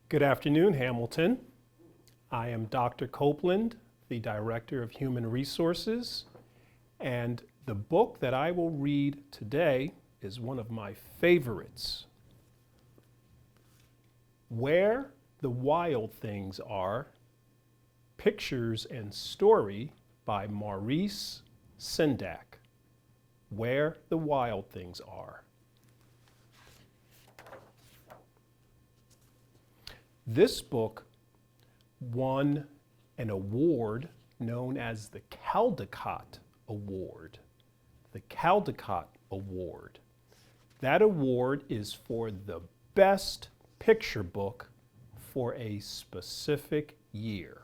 Good afternoon, Hamilton. I am Dr. Copeland, the Director of Human Resources, and the book that I will read today is one of my favorites. Where the Wild Things Are, Pictures and Story by Maurice Sendak. Where the Wild Things Are. This book won an award known as the Caldecott Award. The Caldecott Award. That award is for the best picture book for a specific year.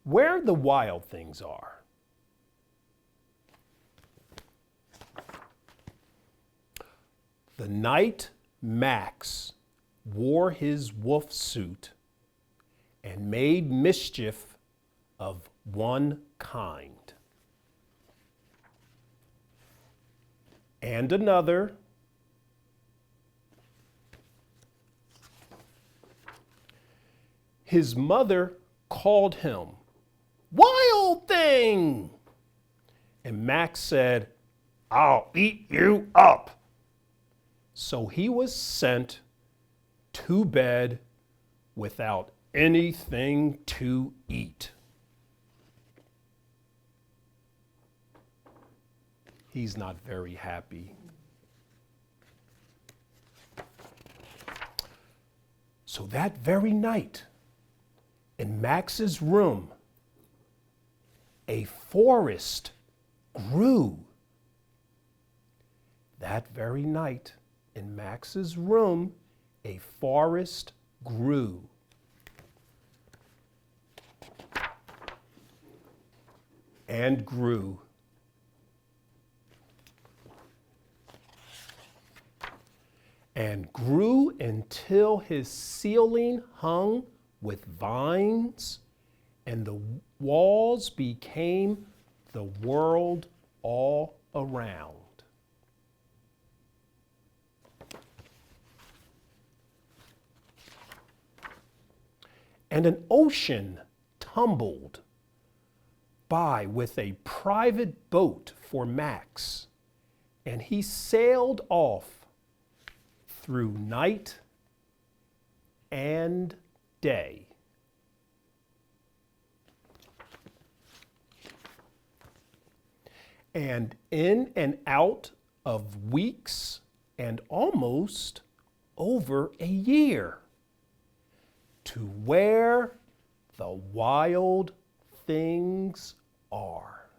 Where the Wild Things Are. The night Max wore his wolf suit and made mischief of one kind and another, his mother called him "Wild Thing!" And Max said, "I'll eat you up." So he was sent to bed without anything to eat. He's not very happy. So that very night, in Max's room, a forest grew. That very night, in Max's room, a forest grew. And grew. And grew until his ceiling hung with vines, and the walls became the world all around. And an ocean tumbled by with a private boat for Max, and he sailed off through night and day. And in and out of weeks and almost over a year, to where the wild things are.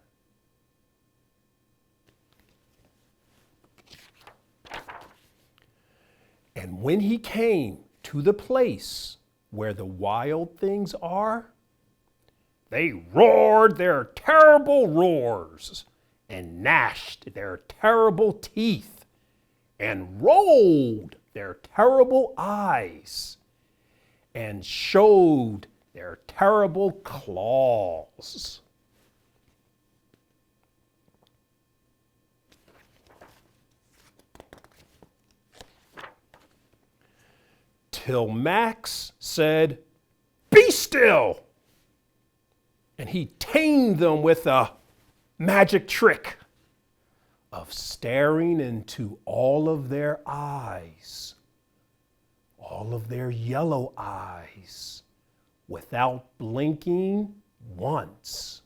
And when he came to the place where the wild things are, they roared their terrible roars and gnashed their terrible teeth and rolled their terrible eyes and showed their terrible claws. Till Max said, "Be still!" And he tamed them with a magic trick of staring into all of their eyes. All of their yellow eyes, without blinking once.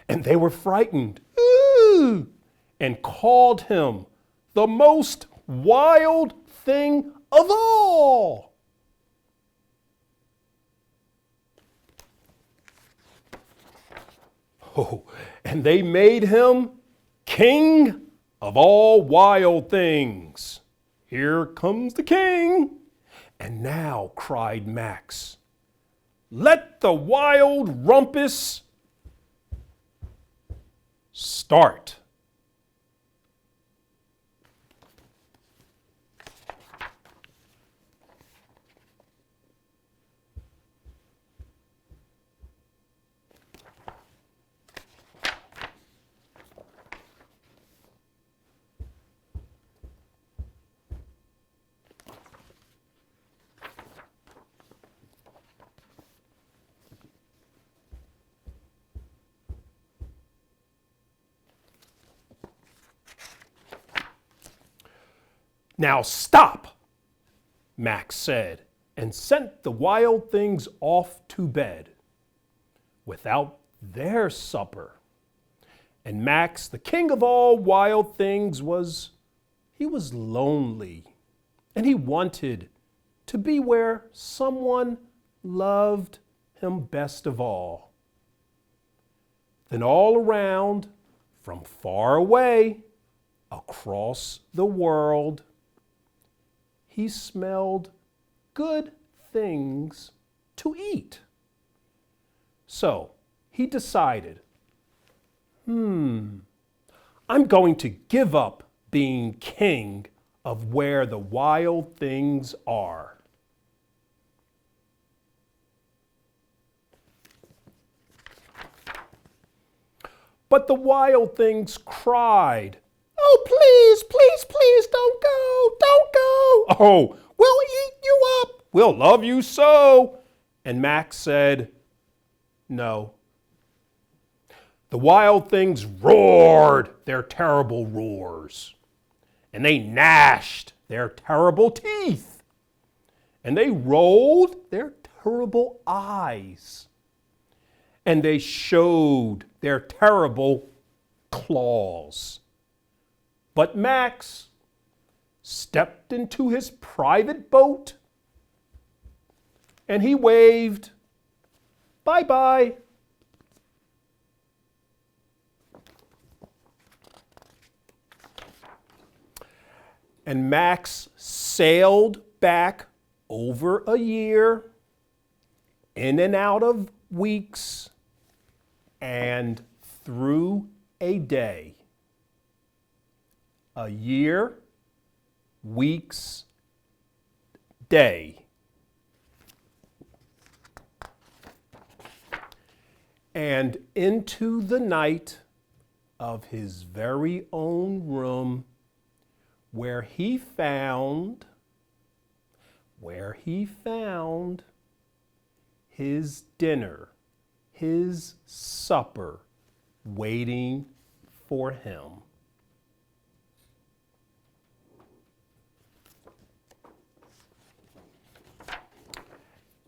And they were frightened, "Ooh!" and called him the most wild thing of all. Oh, and they made him king of all wild things. "Here comes the king." And now, cried Max, "let the wild rumpus start." Now stop, Max said, and sent the wild things off to bed without their supper. And Max, the king of all wild things, was lonely, and he wanted to be where someone loved him best of all. Then all around, from far away, across the world, he smelled good things to eat. So he decided, I'm going to give up being king of where the wild things are. But the wild things cried, "Oh, please, please, please, don't go, don't go. Oh, we'll eat you up, we'll love you so." And Max said, "No." The wild things roared their terrible roars, and they gnashed their terrible teeth, and they rolled their terrible eyes, and they showed their terrible claws. But Max stepped into his private boat, and he waved, "Bye-bye." And Max sailed back over a year, in and out of weeks, and through a day. A year, weeks, day. And into the night of his very own room, where he found his dinner, his supper, waiting for him.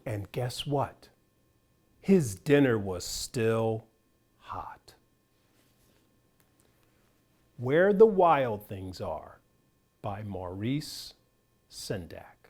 And guess what? His dinner was still hot. Where the Wild Things Are by Maurice Sendak.